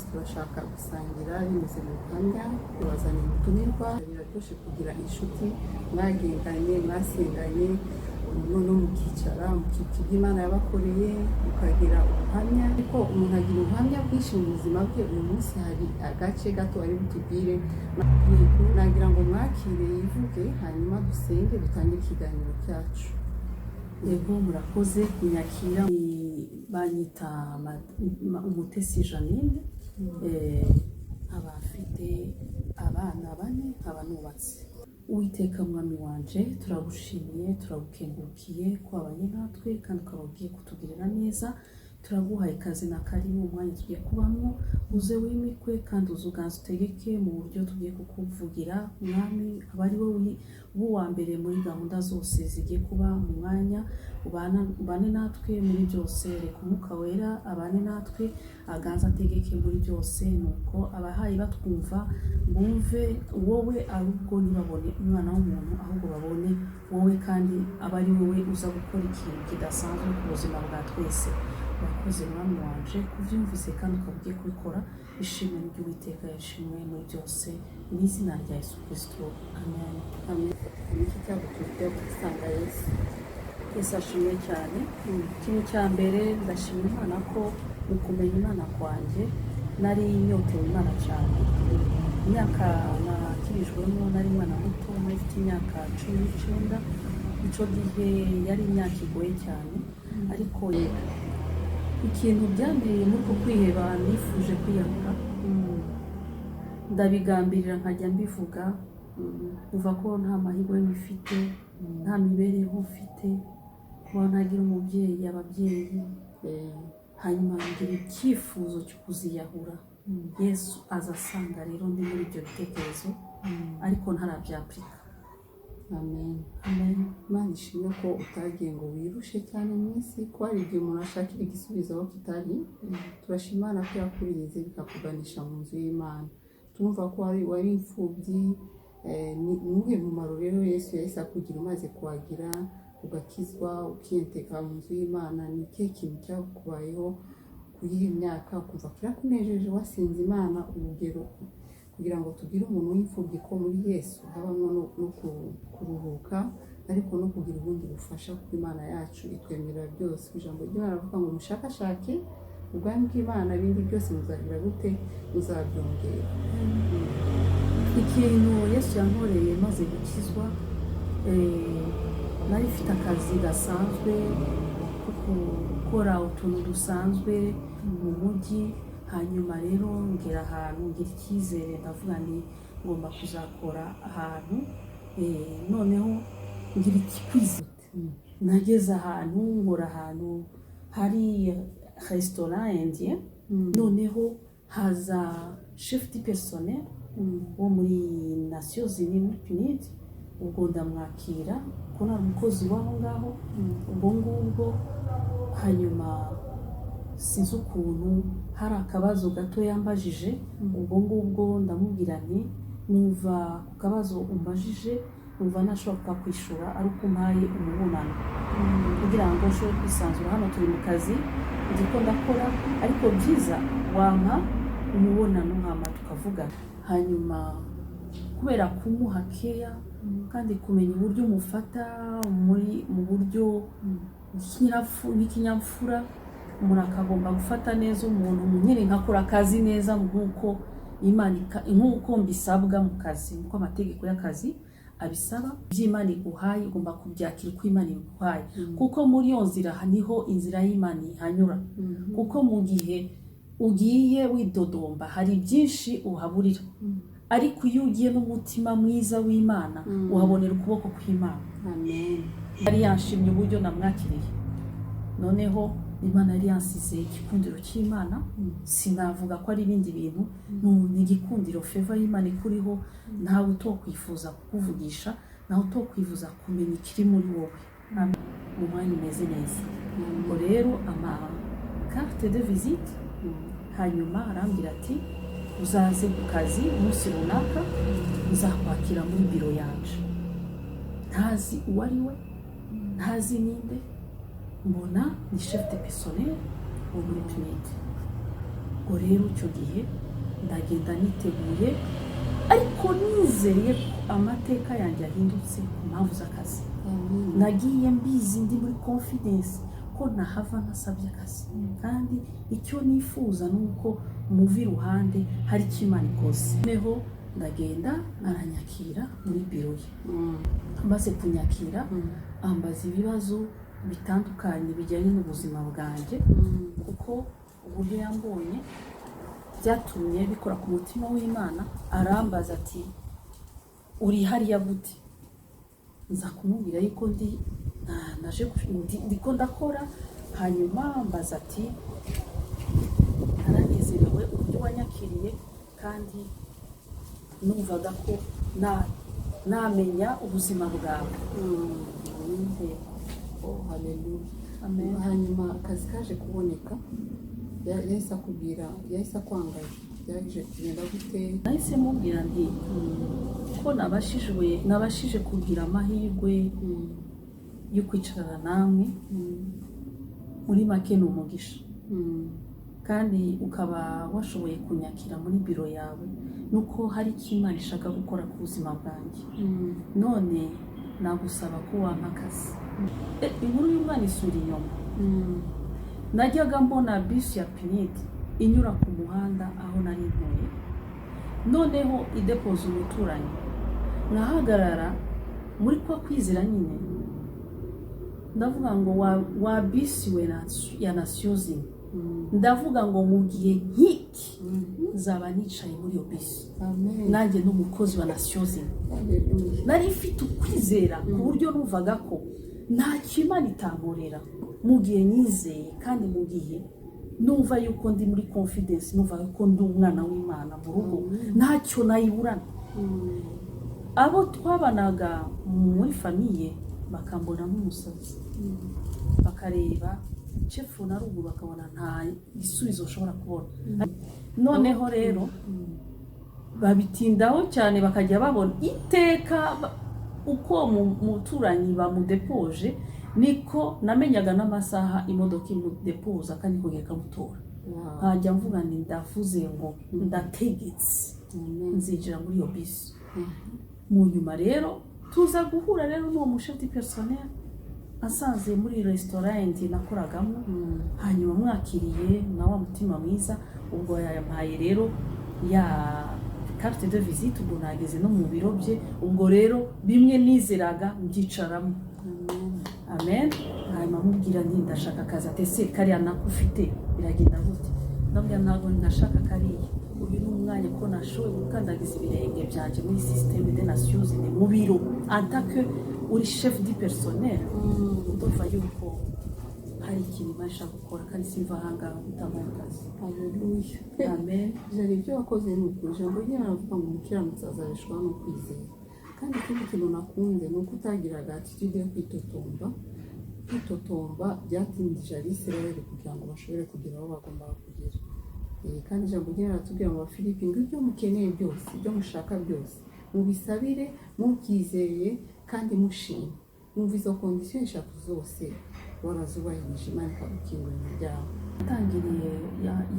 turashaka gusangira binyuze mu buhamya tubazana umutumirwa biraryoshe kugira inshuti mwagendanye mwasenganye none mukicara mukikira Imana yabakoreye mukagira ubuhamya ariko umuntu agira ubuhamya bwinshi mu buzima bwe. Uyu munsi hari agace gato ari butubwire nagira ngo mwakire yivuge hanyuma dusenge dutangire ikiganiro cyacu. Yego murakoze kunyakira. Banyita Umutesi Janine, abafite abana 4 nkaba nubatse. Uwiteka mwami wanje turagushimiye turagukengurukiye ko abanye natwe kandi ukabagiye kutugirira neza. Turaguhaye ikaze na karibu umwanya tugiye kubamo uze wimikwe kandi uzuganze utegeke mu buryo tugiye kukuvugira mwami abari wowe wa mbere muri gahunda zose zigiye kuba mu mwanya ubane natwe muri byose. Reka Umwuka Wera abane natwe aganze ategeke muri byose nuko abahaye batwumva bumve wowe ahubwo ntibabone umwana w'umuntu ahubwo babone wowe kandi abari wowe uza gukora ikintu kidasanzwe ku buzima bwa twese. Wakoze mwami wanje kuvyumvise kandi ukabugiye kubikora. Ishimwe ry'Uwiteka yashimwe muri byose mu izina rya Yesu Kristo, amen. Amen. Iki cyabo tugiye gusanga Yesu ashimwe cyane. Ikintu cya mbere ndashimira Imana ko mu kumenya Imana kwanjye nari nyotewe Imana cyane. Imyaka nakirijwemo nari mwana muto mfite imyaka 19. Ico gihe yari imyaka igoye cyane ariko ikintu byambereye muri ko kwiheba nifuje kwiyahura ndabigambirira nkajya mbivuga uva ko nta mahirwe mfite nta mibereho mfite kuba ntagira umubyeyi ababyeyi hanyuma ngira icyifuzo cyo kuziyahura. Yesu azasanga rero ndi muri ibyo bitekerezo ariko ntarabyapurika. Amen. Amen. Imana ishimwe ko utagiye ngo wirushe cyane mu isi ko hari igihe umuntu ashakira igisubizo aho kitari. Turashimana ko yakurinze bikakuganisha mu nzu y'Imana. Tumva ko wari imfubyi. Nuhe mumaro rero Yesu yahise akugira umaze kuhagira ugakizwa ukiyenteka mu nzu y'Imana. Ni ikihe kintu cyakubayeho kuyiha imyaka ukumva kirakunejeje wasinze Imana urugero kugira ngo tugire umuntu w'imfubyi ko muri Yesu habamo no kuruhuka ariko no kugira ubundi bufasha kuko Imana yacu itwemerera byose. Ijambo ry'Imana rivuga ngo mushakashake ubwami bw'Imana ibindi byose muzagira gute muzabyongera. Ikintu Yesu yankoreye maze gukizwa nari mfite akazi gasanzwe gukora utuntu dusanzwe mu mujyi. Hanyuma rero ngera ahantu ngira icyizere ndavuga nti ngomba kuzakora ahantu noneho ngira ikikwizere. Nageze ahantu nkora ahantu hari restaurant indien noneho haza chef du personnel wo muri Nations Unies ubwo ndamwakira ko nari umukozi waho ngaho ubwo hanyuma sinzi ukuntu hari akabazo gato yambajije ubwo ndamubwira nti numva ku kabazo umbajije numva nashobora kwishura ari uko mpaye umubonano kugira ngo nshobore kwisanzura. Hano turi mu kazi ndiko ndakora ariko byiza wampa umubonano nkama tukavuga. Hanyuma kubera kumuha keya kandi kumenya uburyo umufata mu buryo n'ikinyabupfura umuntu akagomba gufata neza umuntu nyine nkakora akazi neza nk'uko Imana nk'uko mbisabwa mu kazi nk'uko amategeko y'akazi abisaba. By'Imana iguhaye ugomba kubyakira uko Imana iguhaye kuko muri iyo nzira niho inzira y'Imana ihanyura kuko mu gihe ugiye widodomba hari byinshi uhaburira ariko iyo ugiye n'umutima mwiza w'Imana uhabonera ukuboko kw'Imana. Amen. Yari yanshimye uburyo namwakiriye noneho Imana yari yansize igikundiro cy'Imana. Sinavuga ko ari ibindi bintu ni igikundiro favor y'Imana ikuriho ntawe utokwifuza kukuvugisha nawe utokwifuza kumenya ikiri muri wowe mu mwanya umeze neza. Ubwo rero ama carte de visite hanyuma arambwira ati uzaze ku kazi umunsi runaka uzakwakira muri biro yanje. Ntazi uwo ari we ntazi ninde mbona ni chef de personnel wo muri Trinity. ubwo rero icyo gihe ndagenda niteguye ariko nizeye ko amateka yanjye yahindutse ku mpamvu z'akazi. Nagiye mbizi ndi muri confidence ko nahava ntasabye akazi, kandi icyo nifuza nuko muvi iruhande hari icyo Imana ikoze. Neho ndagenda aranyakira muri biro ye. Amaze kunyakira ambaza ibibazo bitandukanye bijyanye n'ubuzima bwanjye, kuko uburyo yambonye byatumye bikora ku mutima w'Imana. Arambaza ati uri hariya gute? Nza kumubwira yuko ndiko ndakora. Hanyuma ambaza ati naranezerewe uburyo wanyakiriye, kandi numvaga ko namenya ubuzima bwawe. Haleluya. Amen. Hanyuma akazi kaje kuboneka, yahise akubwira, yahise akwangaje, yaje kugenda gute? Nahise mubwira nti ko nabashije kugira amahirwe yo kwicarana namwe, muri make ni umugisha, kandi ukaba washoboye kunyakira muri biro yawe, nuko hari icyo Imana ishaka gukora ku buzima bwanjye. None nagusaba ko wampa akazi. Inkuru y'Umwana isura inyuma. Najyaga mbona bisi ya Pinidi inyura ku muhanda aho nari ntuye, noneho idepoza umuturanyi. Nahagarara muri kwa kwizera nyine, ndavuga ngo wa bisi we ya Nations, ndavuga ngo mu gihe nk'iki nzaba nicaye muri iyo bisi, nanjye n'umukozi wa Nations. Nari mfite ukwizera ku buryo numvaga ko nta Imana itamurera mu gihe nizeye, kandi mu gihe numva yuko ndi muri confidence, numva ko ndi umwana w'Imana mu rugo, ntacyo nayiburana. Abo twabanaga muri famiye bakambona nk'umusazi, bakareba chefu na ruguru bakabona nta gisubizo ushobora kubona. Noneho rero babitindaho cyane, bakajya babona iteka uko muturanyi bamudepoje, niko namenyaga n'amasaha imodoka imudepoza kandi kugera kamutora. Nkajya mvuga nti ndavuze ngo ndategetse nzinjira muri iyo bisi. Mu nyuma rero tuza guhura rero n'uwo muchef du personnel asanze muri restaurant nakoragamo. Hanyuma mwakiriye na wa mutima mwiza, ubwo yampaye rero ya carte de visite, ubwo nageze no mu biro bye. Ubwo rero bimwe nizeraga mbyicaramo. Amen. Hanyuma mubwira nti ndashaka akazi. Atese kariya nakufite biragenda gute? Ndabwira ntabwo ndashaka kariya, uyu ni umwanya ko nashoboye gukandagiza ibirenge byanjye muri système des Nations mu biro en tant que uri chef du personnel. Ndumva yuko hari ikintu Imana gukora, kandi simva ahangaha utamuha akazi. Haleluya. Amen. Jari ibyo wakoze ni ukuri. Ijambo ry'Imana rivuga ngo umukiranutsi azabeshwaho no kwizera. Kandi ikindi kintu nakunze ni uko utagiraga attitude yo kwitotomba. Kwitotomba byatindije Abisirayeli kugira ngo bashobore kugira aho bagomba kugera. Kandi ijambo ry'Imana ratubwira mu Bafilipi ngo ibyo mukeneye byose, ibyo mushaka byose, mubisabire mubyizeye kandi mushima. Numva izo condition eshatu zose warazubahirije, Imana ikagukingurira imiryango. Natangiriye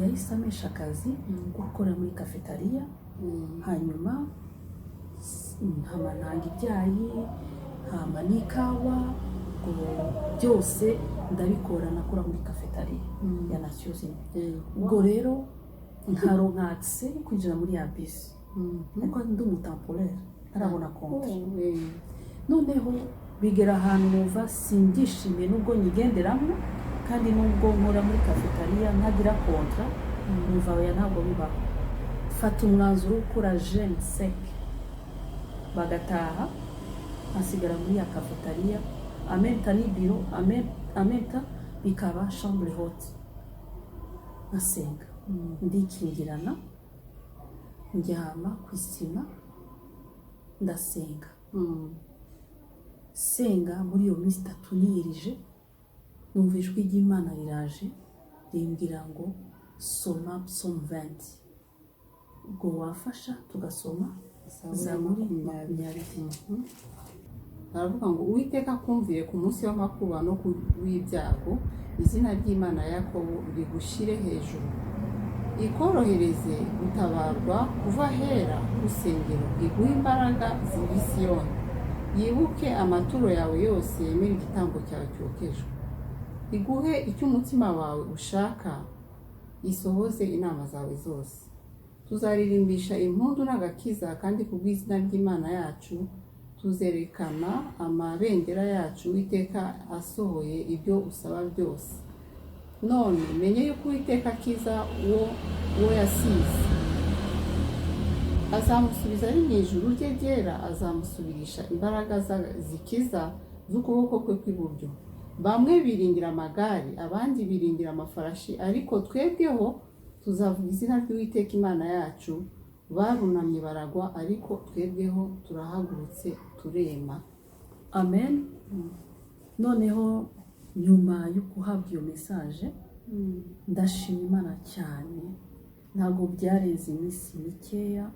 yahise amesha akazi gukora muri cafeteria. Hanyuma ntamanaga ibyayi, hama n'ikawa, byose ndabikora nakora muri cafeteria ya Nations. Ubwo rero nkaronka accès kwinjira muri ya bisi, ariko ndi umutemporaire arabona konti. Noneho bigera ahantu numva singishimiye nubwo nyigenderamo, kandi nubwo nkora muri cafeteria ntagira kontra, numva oya ntabwo bibaho. Fata umwanzuro ukora jeune sec, bagataha asigara muri ya cafeteria. Amenta ni biro, amenta bikaba chambre haute. Nasenga ndikingirana, njyama ku isima ndasenga. Senga muri iyo minsi 3 niyirije, numva ijwi ry'Imana riraje rimbwira ngo soma Psalm 20. Ubwo wafasha tugasoma Zaburi 20. Aravuga ngo Uwiteka akumviye ku munsi w'amakuba no ku w'ibyago, izina ry'Imana ya Yakobo rigushire hejuru. ikorohereze gutabarwa kuva ahera rusengero, iguhe imbaraga ziri Siyoni, yibuke amaturo yawe yose, yemere igitambo cyawe cyokejwe, iguhe icyo umutima wawe ushaka, isohoze inama zawe zose. Tuzaririmbisha impundu n'agakiza, kandi kubw'izina ry'Imana yacu tuzerekana amabendera yacu, Uwiteka asohoye ibyo usaba byose. None menye yuko Uwiteka akiza uwo yasize, azamusubiza ari mu ijuru rye ryera, azamusubirisha imbaraga zikiza z'ukuboko kwe kw'iburyo. Bamwe biringira amagare, abandi biringira amafarashi, ariko twebweho tuzavuga izina ry'Uwiteka Imana yacu. Barunamye baragwa, ariko twebweho turahagurutse turema. Amen. Noneho nyuma yo guhabwa iyo mesaje, ndashima Imana cyane. Ntabwo byarenze iminsi mikeya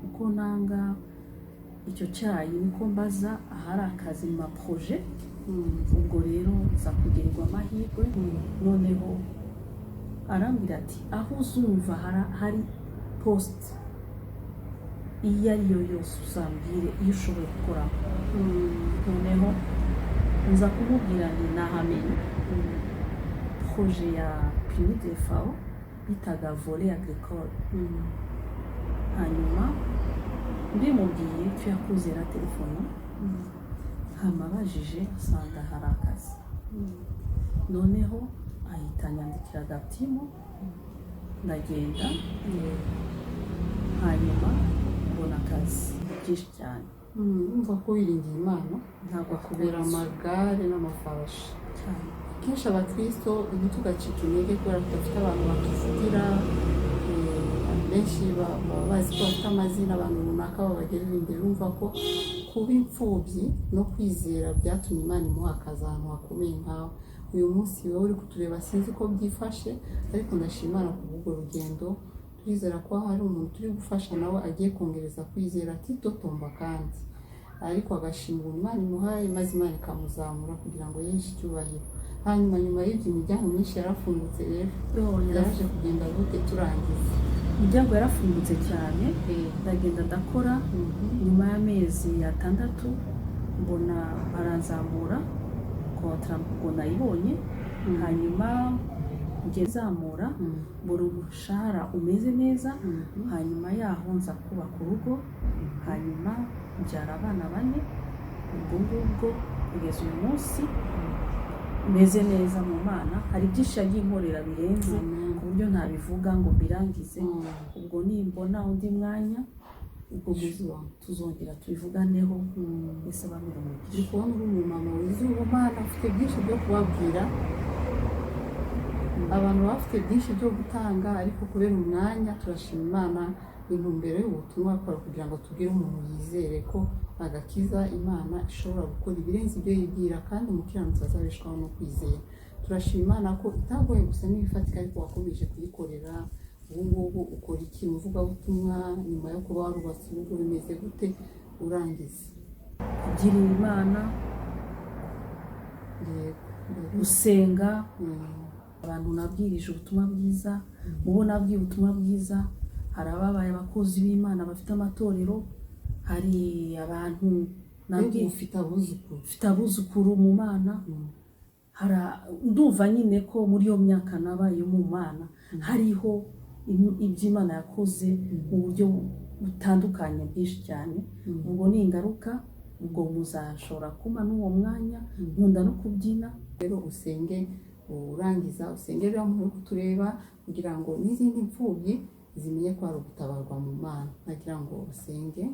uko nanga icyo cyayi, niko mbaza ahari akazi mu maproje. Ubwo rero nza kugirirwa amahirwe. Noneho arambwira ati aho uzumva hari post iyo ari yo yose uzambwire iyo ushoboye gukora. Noneho nza kumubwira nti nahamenye proje ya Prunide FAO bitaga volet agricole. Hanyuma mbimubwiye icyo yakoze na telefone, hamabajije asanga hari akazi. Noneho ahita anyandikira agatimu, ndagenda, hanyuma mbona akazi byinshi cyane. Umva ko wiringiye Imana, Ntabwo kubera amagare n'amafarashi. cyane. Kenshi abakristo ntitugacike intege kubera tudafite abantu batuvugira. Benshi baba bazi ko bafite amazina abantu runaka babagerera imbere. Urumva ko kuba imfubyi no kwizera byatumye Imana imuha akazi ahantu hakomeye nkawe. Uyu munsi wowe uri kutureba sinzi ko byifashe, ariko ndashima Imana kubw'urwo rugendo. Turizera ko hari umuntu turi gufasha nawe agiye kongereza kwizera, atitotomba kandi, ariko agashimira Imana imuhaye, maze Imana ikamuzamura kugira ngo yeshe icyubahiro. Hanyuma nyuma y'ibyo imiryango myinshi yarafungutse. Rero yaje kugenda gute turangiza? Imiryango yarafungutse cyane, ndagenda ndakora. Nyuma y'amezi 6 mbona baranzamura kontra, ngo nayibonye. Hanyuma ngezamura mbona umushahara umeze neza. Hanyuma yaho nza kubaka urugo, hanyuma mbyara abana 4. Ubwo ngubwo kugeza uyu munsi meze neza mu Mana. Hari byinshi yagiye inkorera birenze ku buryo ntabivuga ngo mbirangize. Ubwo nimbona undi mwanya, ubwo tuzongera tubivuganeho. Ese bamira umugisha. Ndi kubona uri umumama wizuba Imana, afite byinshi byo kubabwira. Abantu bafite byinshi byo gutanga, ariko kubera umwanya turashima Imana intumbero y'ubutumwa akora kugira ngo tubwire umuntu yizere ko agakiza Imana ishobora gukora ibirenze ibyo yibwira, kandi umukiranutsi azabeshwaho no kwizera. Turashima Imana ko itagoye gusa n'ibifatika, ariko wakomeje kuyikorera. Ubu ngubu ukora iki? Umuvugabutumwa nyuma yo kuba warubatse urugo, bimeze gute urangiza? Kugirira Imana, gusenga. Abantu nabwirije ubutumwa bwiza, mubo nabwiye ubutumwa bwiza. Hari ababaye abakozi b'Imana bafite amatorero, hari abantu nabwiye ufite abuzukuru mu Mana. Ndumva nyine ko muri iyo myaka nabaye mu Mana hariho iby'Imana yakoze mu buryo butandukanye bwinshi cyane. Ubwo ni ingaruka, ubwo muzashobora kuma n'uwo mwanya. Nkunda no kubyina. Rero usenge urangiza, usenge rero muri kutureba kugira ngo n'izindi mfubyi zimenye ko ari ugutabarwa mu Mana. Nagira ngo usenge,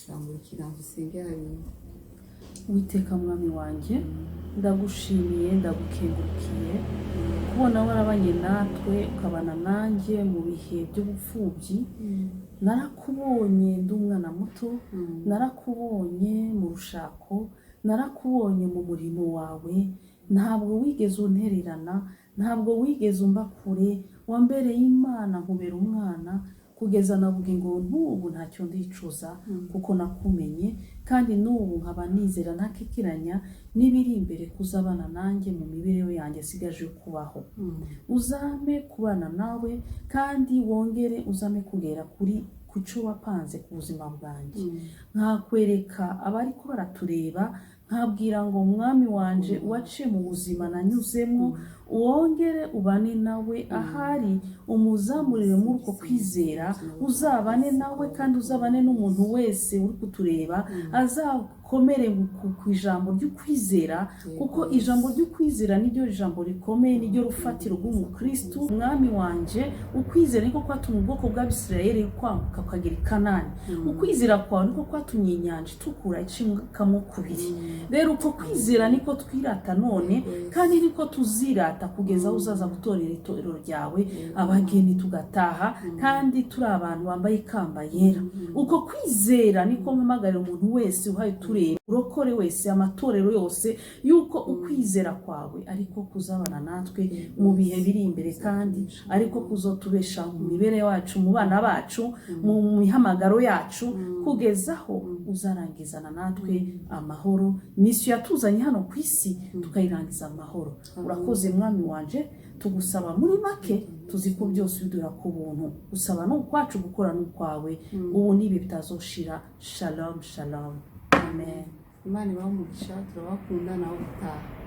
rambura ikiganza usenge. Hari Uwiteka mwami wanjye, ndagushimiye, ndagukengurukiye kubona warabanye natwe, ukabana nanjye mu bihe by'ubupfubyi. Narakubonye ndi umwana muto, narakubonye mu rushako, narakubonye mu murimo wawe. Ntabwo wigeze untererana, ntabwo wigeze umba kure. Wambereye Imana nkubera umwana, kugeza navuga ngo n'ubu ntacyo ndicuza kuko nakumenye kandi n'ubu nkaba nizera ntakikiranya n'ibiri imbere kuzabana nanjye mu mibereho yanjye sigaje kubaho. Uzame kubana nawe kandi wongere uzame kugera ku cyo wapanze ku buzima bwanjye. Nkakwereka abari ko baratureba nkabwira ngo mwami wanje waciye mu buzima nanyuzemo wongere ubane nawe ahari umuzamurire muri uko kwizera uzabane nawe kandi uzabane n'umuntu wese uri kutureba azakomere ku ijambo ry'ukwizera kuko ijambo ry'ukwizera niryo jambo rikomeye niryo rufatiro rw'umukristo. Mwami wanje ukwizera niko kwatumye ubwoko bw'Abisirayeli kwambuka ukagera i Kanani. Ukwizera kwawe niko kwatumye inyanja itukura icimukamo kubiri. Rero uko kwizera niko twirata none kandi niko tuzirata kugeza aho uzaza gutorera itorero ryawe abageni tugataha kandi turi abantu bambaye ikamba yera. Uko kwizera niko mpamagarira umuntu wese uhaye tureba urokore wese amatorero yose yuko ukwizera kwawe ariko kuzabana natwe mu bihe biri imbere kandi ariko kuzotubesha mu mibereho yacu mu bana bacu mu mihamagaro yacu kugezaho uzarangizana natwe amahoro. Misiyo yatuzanye hano ku isi tukayirangiza amahoro. Urakoze mwami wanje, tugusaba muri make tuzi ko byose bidura ku buntu. Usaba no kwacu gukora n'ukwawe ubu nibi bitazoshira. Shalom shalom. Amen. Imana ibahe umugisha, turabakunda nawe utaha.